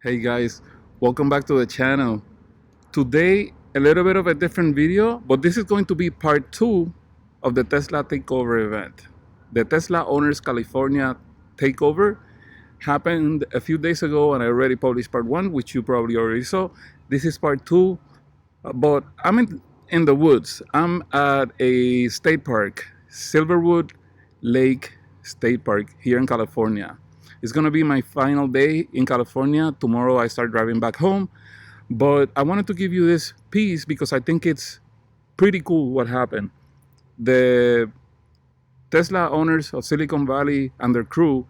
Hey guys, welcome back to the channel. Today, a little bit of a different video, but this is going to be part 2 of the Tesla Takeover event. The Tesla Owners California Takeover happened a few days ago and I already published part 1, which you probably already saw. This is part 2, but I'm in the woods. I'm at a state park, Silverwood Lake State Park here in California. It's gonna be my final day in California. Tomorrow I start driving back home. But I wanted to give you this piece because I think it's pretty cool what happened. The Tesla owners of Silicon Valley and their crew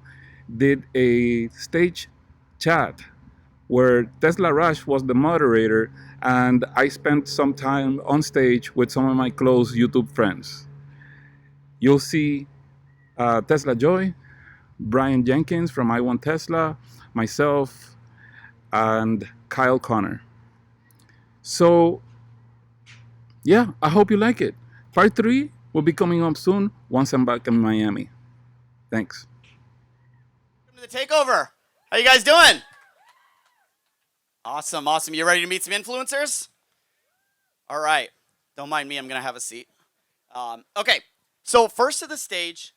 did a stage chat where Tesla Rush was the moderator, and I spent some time on stage with some of my close YouTube friends. You'll see Tesla Joy, Brian Jenkins from I Want Tesla, myself, and Kyle Connor. So, yeah, I hope you like it. Part 3 will be coming up soon once I'm back in Miami. Thanks. Welcome to the Takeover. How you guys doing? Awesome, awesome. You ready to meet some influencers? All right. Don't mind me. I'm going to have a seat. Okay. So first to the stage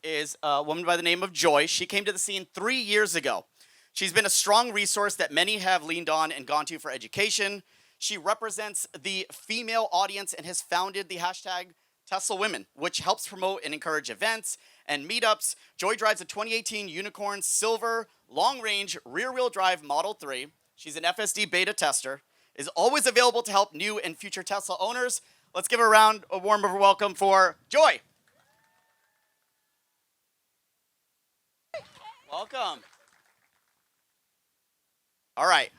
is a woman by the name of Joy. She came to the scene 3 years ago. She's been a strong resource that many have leaned on and gone to for education. She represents the female audience and has founded the hashtag Tesla Women, which helps promote and encourage events and meetups. Joy drives a 2018 Unicorn Silver long-range rear-wheel drive Model 3. She's an FSD beta tester, is always available to help new and future Tesla owners. Let's give her a warm welcome for Joy. Welcome. All right.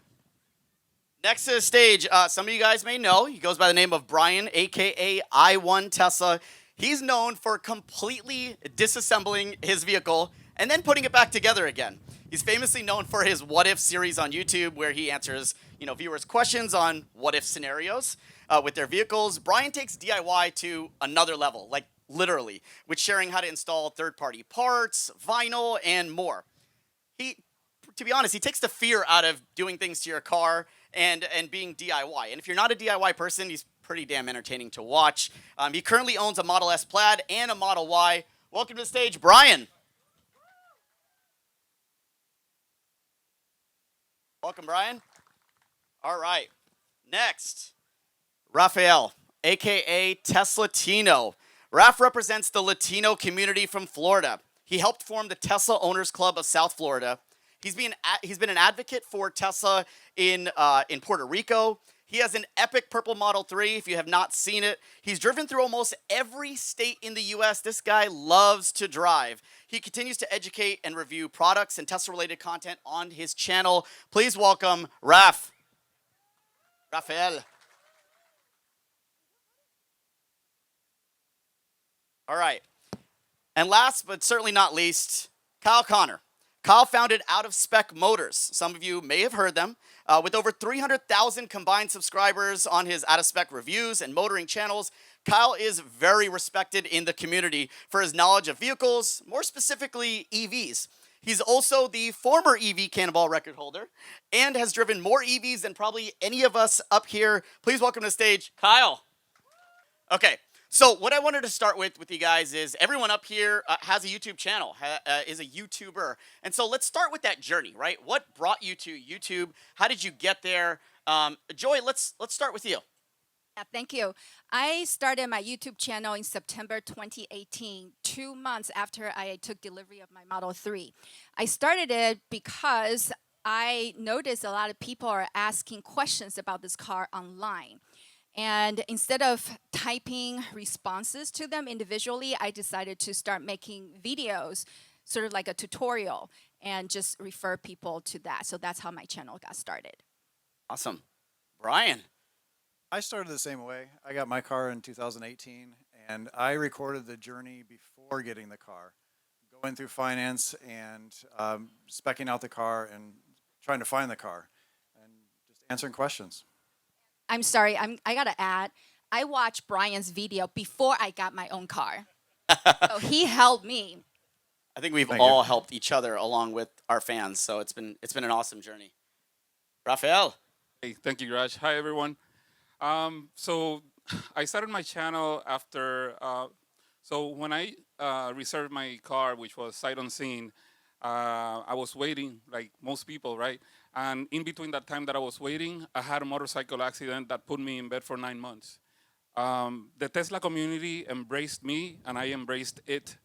Next to the stage, some of you guys may know, he goes by the name of Brian, aka I Want Tesla. He's known for completely disassembling his vehicle and then putting it back together again. He's famously known for his What If series on YouTube, where he answers, viewers' questions on what if scenarios with their vehicles. Brian takes DIY to another level, like literally, with sharing how to install third-party parts, vinyl, and more. To be honest, he takes the fear out of doing things to your car and being DIY. And if you're not a DIY person, he's pretty damn entertaining to watch. He currently owns a Model S Plaid and a Model Y. Welcome to the stage, Brian. Welcome, Brian. All right. Next, Rafael, a.k.a. Teslatino. Raf represents the Latino community from Florida. He helped form the Tesla Owners Club of South Florida. He's been an advocate for Tesla in Puerto Rico. He has an epic purple Model 3, if you have not seen it. He's driven through almost every state in the U.S. This guy loves to drive. He continues to educate and review products and Tesla-related content on his channel. Please welcome Rafael. All right. And last but certainly not least, Kyle Connor. Kyle founded Out of Spec Motors. Some of you may have heard them. With over 300,000 combined subscribers on his Out of Spec reviews and motoring channels, Kyle is very respected in the community for his knowledge of vehicles, more specifically EVs. He's also the former EV Cannonball record holder and has driven more EVs than probably any of us up here. Please welcome to the stage, Kyle. Okay. So what I wanted to start with you guys is everyone up here has a YouTube channel, is a YouTuber. And so let's start with that journey, right? What brought you to YouTube? How did you get there? Joy, let's start with you. Yeah, thank you. I started my YouTube channel in September 2018, 2 months after I took delivery of my Model 3. I started it because I noticed a lot of people are asking questions about this car online. And instead of typing responses to them individually, I decided to start making videos, sort of like a tutorial, and just refer people to that. So that's how my channel got started. Awesome. Brian. I started the same way. I got my car in 2018, and I recorded the journey before getting the car, going through finance and speccing out the car and trying to find the car and just answering questions. I'm sorry, I gotta add, I watched Brian's video before I got my own car. So he helped me. I think we've all helped each other along with our fans, so it's been an awesome journey. Rafael. Hey, thank you, Raj. Hi, everyone. So I started my channel after, so when I reserved my car, which was sight unseen, I was waiting like most people, right? And in between that time that I was waiting, I had a motorcycle accident that put me in bed for 9 months. The Tesla community embraced me and I embraced it.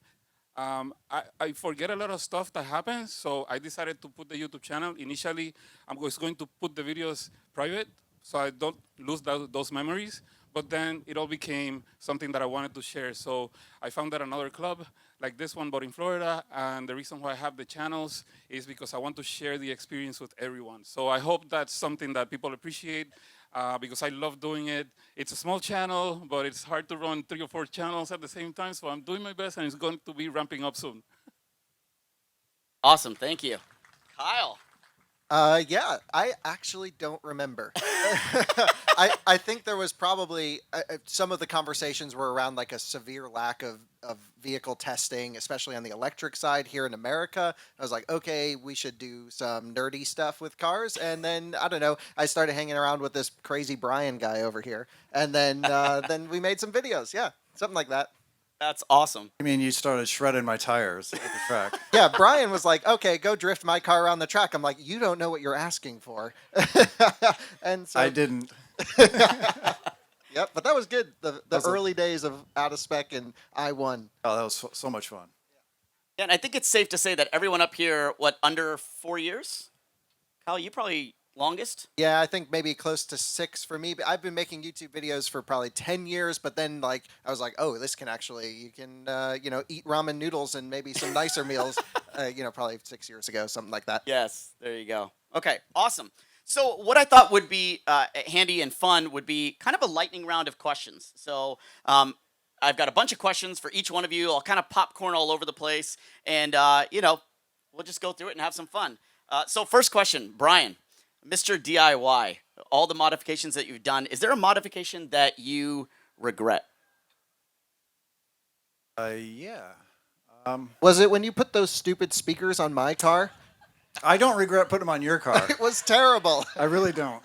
I forget a lot of stuff that happens, so I decided to put the YouTube channel. Initially, I was going to put the videos private so I don't lose those memories, but then it all became something that I wanted to share. So I founded another club like this one, but in Florida, and the reason why I have the channels is because I want to share the experience with everyone. So I hope that's something that people appreciate. Because I love doing it. It's a small channel, but it's hard to run 3 or 4 channels at the same time, so I'm doing my best, and it's going to be ramping up soon. Awesome. Thank you. Kyle. Yeah, I actually don't remember. I think there was probably some of the conversations were around like a severe lack of vehicle testing, especially on the electric side here in America. I was like, okay, we should do some nerdy stuff with cars. And then, I don't know, I started hanging around with this crazy Brian guy over here. And then, then we made some videos. Yeah, something like that. That's awesome. I mean, you started shredding my tires at the track. Yeah, Brian was like, okay, go drift my car around the track. I'm like, you don't know what you're asking for. And so I didn't. Yep, but that was good. The Was it? early days of Out of Spec and I won. Oh, that was so much fun. Yeah, and I think it's safe to say that everyone up here, what, under 4 years? Kyle, you probably longest? Yeah, I think maybe close to 6 for me. But I've been making YouTube videos for probably 10 years, but then like I was like, oh, this can actually you can eat ramen noodles and maybe some nicer meals. Probably 6 years ago, something like that. Yes, there you go. Okay, awesome. So what I thought would be handy and fun would be kind of a lightning round of questions. So I've got a bunch of questions for each one of you. I'll kind of popcorn all over the place, and we'll just go through it and have some fun. So first question, Brian, Mr. DIY, all the modifications that you've done, is there a modification that you regret? Yeah. Was it when you put those stupid speakers on my car? I don't regret putting them on your car. It was terrible. I really don't.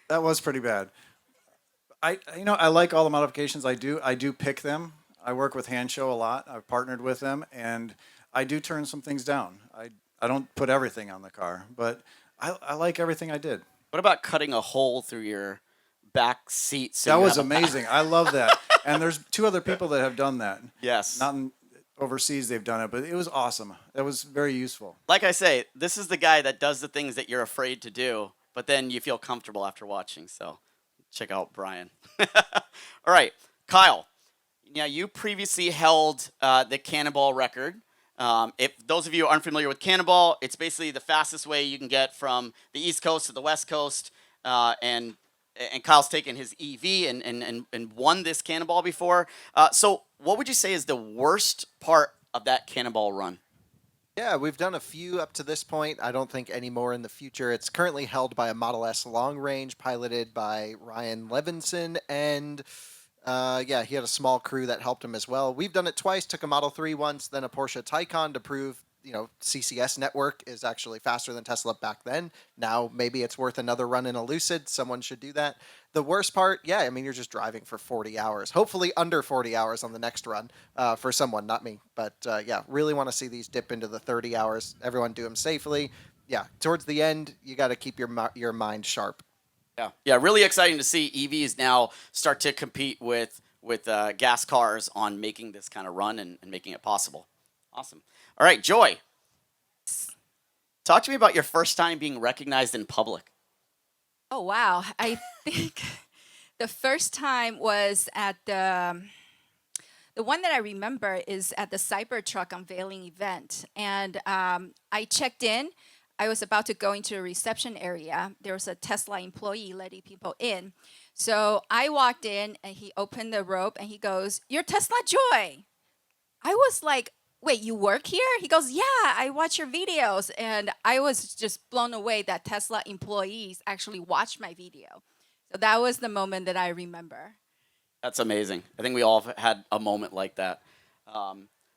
That was pretty bad. I like all the modifications I do. I do pick them. I work with Handshow a lot. I've partnered with them, and I do turn some things down. I don't put everything on the car, but I like everything I did. What about cutting a hole through your back seat? So That you was have a- amazing. I love that. And there's 2 other people that have done that. Yes. Not in overseas they've done it, but it was awesome. That was very useful. Like I say, this is the guy that does the things that you're afraid to do, but then you feel comfortable after watching. So check out Brian. All right, Kyle. Yeah, you previously held the Cannonball record. If those of you aren't familiar with Cannonball, it's basically the fastest way you can get from the East Coast to the West Coast. And Kyle's taken his EV and won this Cannonball before. So what would you say is the worst part of that Cannonball run? Yeah, we've done a few up to this point. I don't think any more in the future. It's currently held by a Model S long range piloted by Ryan Levinson, and he had a small crew that helped him as well. We've done it twice, took a Model 3 once, then a Porsche Taycan to prove, CCS network is actually faster than Tesla back then. Now maybe it's worth another run in a Lucid. Someone should do that. The worst part, you're just driving for 40 hours. Hopefully under 40 hours on the next run for someone, not me. But really want to see these dip into the 30 hours. Everyone do them safely. Yeah, towards the end, you got to keep your mind sharp. Yeah, really exciting to see EVs now start to compete with gas cars on making this kind of run and making it possible. Awesome. All right, Joy. Talk to me about your first time being recognized in public. Oh, wow. I think the first time was at the one that I remember is at the Cybertruck unveiling event. And I checked in. I was about to go into a reception area. There was a Tesla employee letting people in. So I walked in and he opened the rope and he goes, "You're Tesla Joy." I was like, "Wait, you work here?" He goes, "Yeah, I watch your videos." And I was just blown away that Tesla employees actually watch my video. So that was the moment that I remember. That's amazing. I think we all have had a moment like that.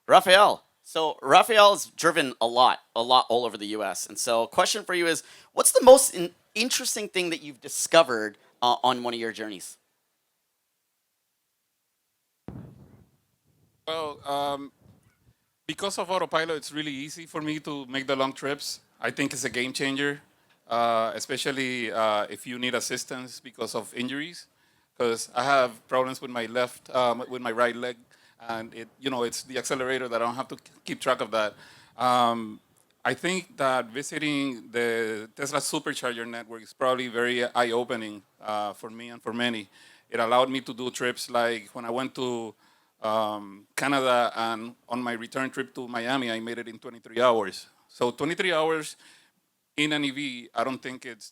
Rafael, So Rafael's driven a lot all over the U.S. And so, question for you is, what's the most interesting thing that you've discovered on one of your journeys? Well, because of autopilot, it's really easy for me to make the long trips. I think it's a game changer, especially if you need assistance because of injuries. Because I have problems with my with my right leg, and it's the accelerator that I don't have to keep track of that. I think that visiting the Tesla supercharger network is probably very eye-opening for me and for many. It allowed me to do trips like when I went to Canada, and on my return trip to Miami, I made it in 23 hours. So 23 hours in an EV, I don't think it's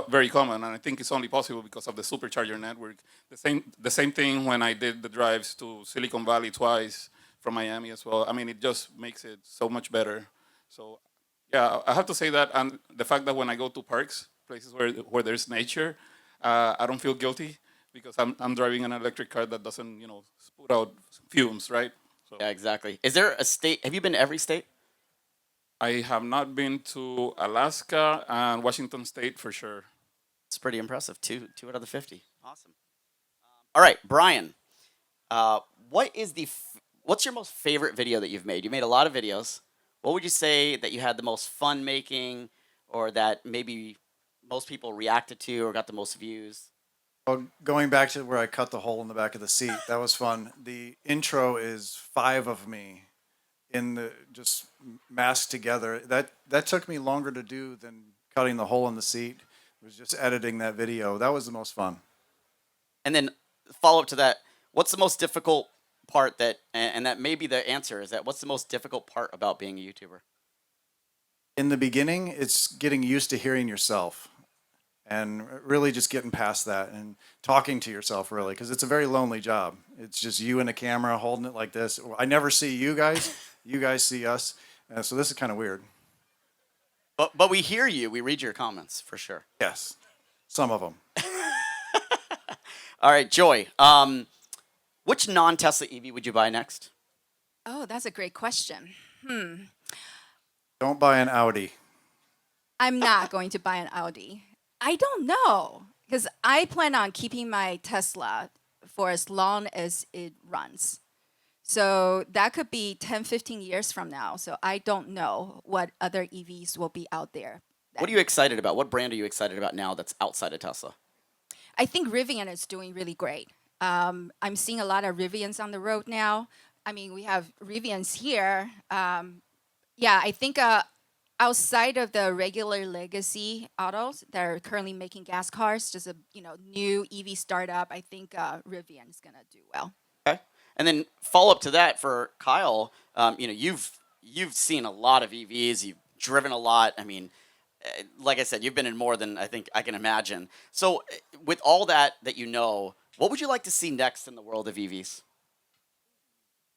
very common, and I think it's only possible because of the supercharger network. The same thing when I did the drives to Silicon Valley twice from Miami as well. I mean, it just makes it so much better. So yeah, I have to say that, and the fact that when I go to parks, places where there's nature, I don't feel guilty because I'm driving an electric car that doesn't spit out fumes, right? So Yeah, exactly. Is there a state? Have you been to every state? I have not been to Alaska and Washington State for sure. It's pretty impressive. Two out of the 50. Awesome. All right, Brian. What's your most favorite video that you've made? You made a lot of videos. What would you say that you had the most fun making, or that maybe most people reacted to or got the most views? Well, going back to where I cut the hole in the back of the seat, that was fun. The intro is 5 of me in the just masked together. That took me longer to do than cutting the hole in the seat. It was just editing that video. That was the most fun. And then follow up to that, what's the most difficult part and that may be the answer, is that what's the most difficult part about being a YouTuber? In the beginning, it's getting used to hearing yourself and really just getting past that and talking to yourself, really, because it's a very lonely job. It's just you and a camera holding it like this. I never see you guys. You guys see us. So this is kind of weird. But we hear you. We read your comments for sure. Yes, some of them. All right, Joy. Which non-Tesla EV would you buy next? Oh, that's a great question. Don't buy an Audi. I'm not going to buy an Audi. I don't know, because I plan on keeping my Tesla for as long as it runs. So that could be 10, 15 years from now. So I don't know what other EVs will be out there. What are you excited about? What brand are you excited about now that's outside of Tesla? I think Rivian is doing really great. I'm seeing a lot of Rivians on the road now. I mean, we have Rivians here. Yeah, I think outside of the regular legacy autos that are currently making gas cars, just a new EV startup, I think Rivian is gonna do well. Okay. And then follow up to that for Kyle. You've seen a lot of EVs. You've driven a lot. I mean, like I said, you've been in more than I think I can imagine. So, with all that what would you like to see next in the world of EVs?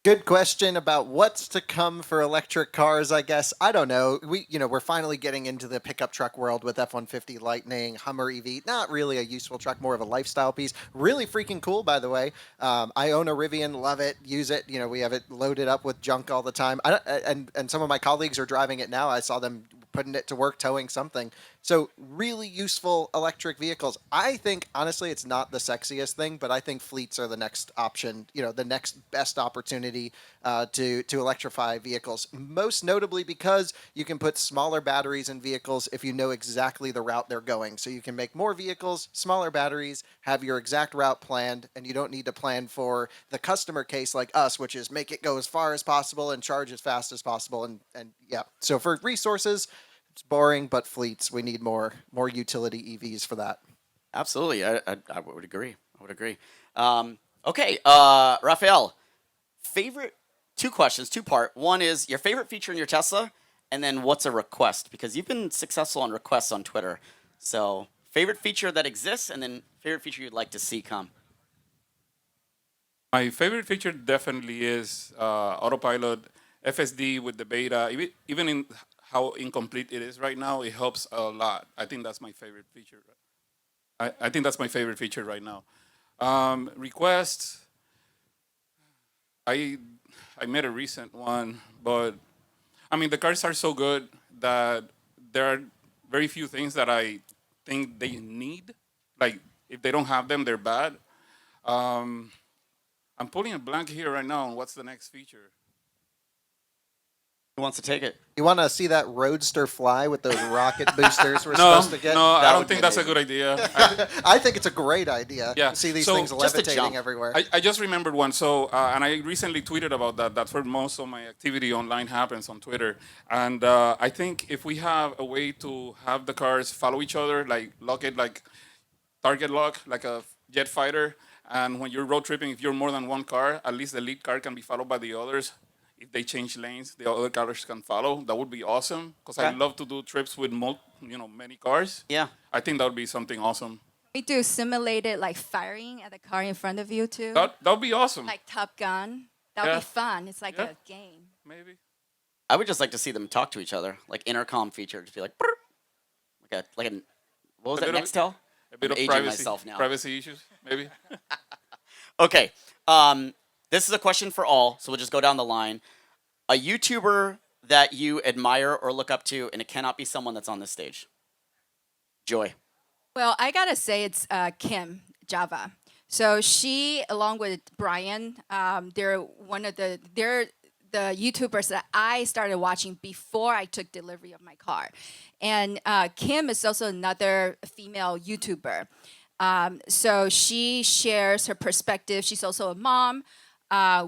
Good question about what's to come for electric cars, I guess. I don't know. We're finally getting into the pickup truck world with F-150 Lightning, Hummer EV. Not really a useful truck, more of a lifestyle piece. Really freaking cool, by the way. I own a Rivian, love it, use it. We have it loaded up with junk all the time. And some of my colleagues are driving it now. I saw them putting it to work, towing something. So really useful electric vehicles. I think, honestly, it's not the sexiest thing, but I think fleets are the next option, the next best opportunity to electrify vehicles. Most notably because you can put smaller batteries in vehicles if you know exactly the route they're going. So you can make more vehicles, smaller batteries, have your exact route planned, and you don't need to plan for the customer case like us, which is make it go as far as possible and charge as fast as possible. And yeah, so for resources, it's boring, but fleets, we need more utility EVs for that. Absolutely, I would agree. Okay, Rafael, favorite, 2 questions, 2-part. One is your favorite feature in your Tesla, and then what's a request? Because you've been successful on requests on Twitter. So favorite feature that exists, and then favorite feature you'd like to see come. My favorite feature definitely is autopilot, FSD with the beta. Even in how incomplete it is right now, it helps a lot. I think that's my favorite feature. I think that's my favorite feature right now. Requests. I I made a recent one, but I mean, the cars are so good that there are very few things that I think they need. Like, if they don't have them, they're bad. Um, I'm pulling a blank here right now on what's the next feature. Who wants to take it? You want to see that Roadster fly with those rocket boosters we're No, supposed to get? no, I That don't would be think that's a good idea. I think it's a great idea. Yeah, See these so things just a levitating jump. everywhere. I just remembered one. So, and I recently tweeted about that. That's where most of my activity online happens, on Twitter. And I think if we have a way to have the cars follow each other, like lock it, like target lock, like a jet fighter. And when you're road tripping, if you're more than one car, at least the lead car can be followed by the others. If they change lanes, the other cars can follow. That would be awesome. Because I Okay. love to do trips with many cars. Yeah. I think that would be something awesome. We do simulated like firing at the car in front of you too, That would be awesome. like Top Gun. That would Yeah. be fun. It's like Yeah. a game. Maybe. I would just like to see them talk to each other, like intercom feature, just be like, "Brr," like a what was A that? bit of- Nextel. A bit I'm of aging privacy, myself now. privacy issues, maybe. Okay. This is a question for all, so we'll just go down the line. A YouTuber that you admire or look up to, and it cannot be someone that's on this stage. Joy. Well, I gotta say it's Kim Java. So she, along with Brian, they're the YouTubers that I started watching before I took delivery of my car, and Kim is also another female YouTuber. So she shares her perspective. She's also a mom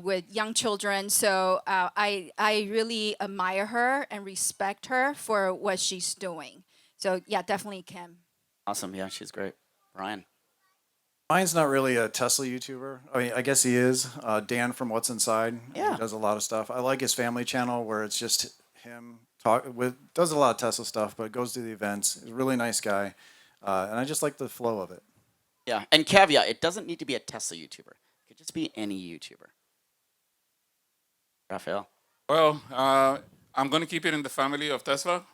with young children. So I really admire her and respect her for what she's doing. So yeah, definitely Kim. Awesome. Yeah, she's great. Brian. Mine's not really a Tesla YouTuber. I mean, I guess he is. Dan from What's Inside. Yeah. He does a lot of stuff. I like his family channel where it's just him does a lot of Tesla stuff, but goes to the events. He's a really nice guy, and I just like the flow of it. Yeah, and caveat: it doesn't need to be a Tesla YouTuber. It could just be any YouTuber. Rafael. Well, I'm going to keep it in the family of Tesla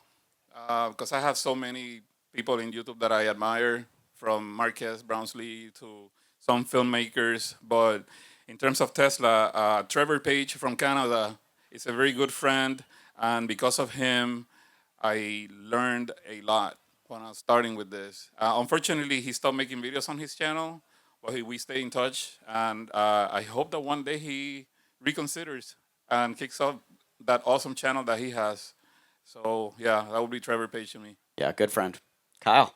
because I have so many people in YouTube that I admire, from Marquez Brownsley to some filmmakers. But in terms of Tesla, Trevor Page from Canada is a very good friend. And because of him, I learned a lot when I was starting with this. Unfortunately, he stopped making videos on his channel, but we stay in touch. And I hope that one day he reconsiders and kicks off that awesome channel that he has. So, yeah, that would be Trevor Page to me. Yeah, good friend. Kyle.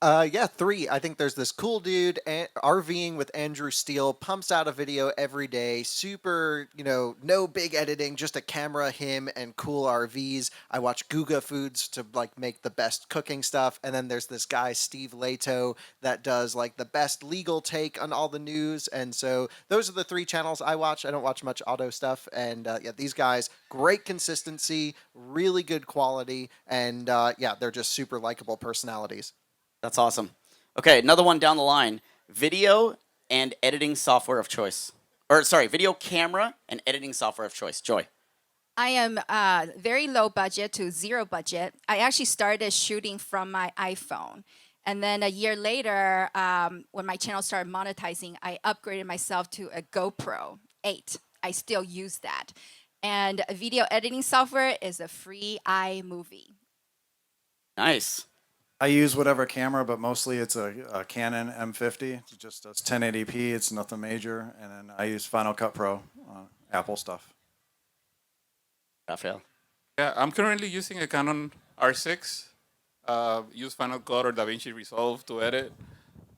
Yeah, 3. I think there's this cool dude, RVing with Andrew Steele, pumps out a video every day, super, no big editing, just a camera, him, and cool RVs. I watch Guga Foods to, make the best cooking stuff, and then there's this guy, Steve Lato, that does, the best legal take on all the news, and so those are the 3 channels I watch. I don't watch much auto stuff, and, yeah, these guys, great consistency, really good quality, and, yeah, they're just super likable personalities. That's awesome. Okay, another one down the line. Video and editing software of choice. Video camera and editing software of choice. Joy. I am very low budget to 0 budget. I actually started shooting from my iPhone. And then a year later, when my channel started monetizing, I upgraded myself to a GoPro 8. I still use that. And video editing software is a free iMovie. Nice. I use whatever camera, but mostly it's a Canon M50. It just does 1080p. It's nothing major. And then I use Final Cut Pro, Apple stuff. Rafael. Yeah, I'm currently using a Canon R6. Use Final Cut or DaVinci Resolve to edit.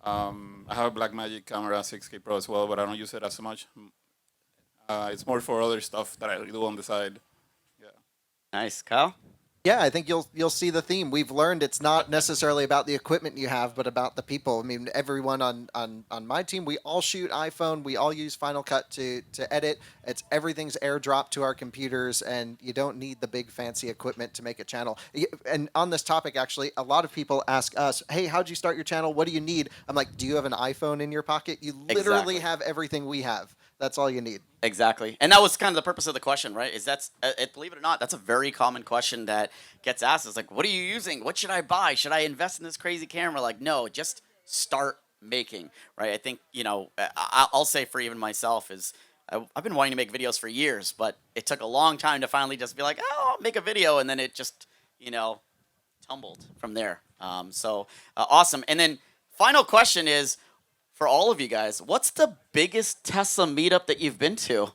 I have a Blackmagic camera 6K Pro as well, but I don't use it as much. It's more for other stuff that I do on the side. Yeah. Nice. Kyle. Yeah, I think you'll see the theme. We've learned it's not necessarily about the equipment you have, but about the people. I mean, everyone on my team, we all shoot iPhone. We all use Final Cut to edit. Everything's airdropped to our computers, and you don't need the big fancy equipment to make a channel. And on this topic, actually, a lot of people ask us, "Hey, how'd you start your channel? What do you need?" I'm like, "Do you have an iPhone in your pocket? You literally Exactly. have everything we have. That's all you need." Exactly. And that was kind of the purpose of the question, right? Believe it or not, that's a very common question that gets asked. It's like, what are you using? What should I buy? Should I invest in this crazy camera? Like, no, just start making, right? I think, I'll say for even myself is I've been wanting to make videos for years, but it took a long time to finally just be like, oh, I'll make a video, and then it just, tumbled from there. Awesome. And then final question is, for all of you guys, what's the biggest Tesla meetup that you've been to?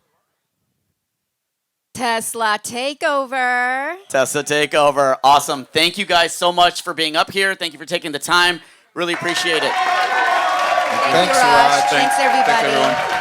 Tesla Takeover. Tesla Takeover. Awesome. Thank you guys so much for being up here. Thank you for taking the time. Really appreciate it. Thank Thanks, you, Raj. Raj. Thanks, everybody. Thanks, everyone.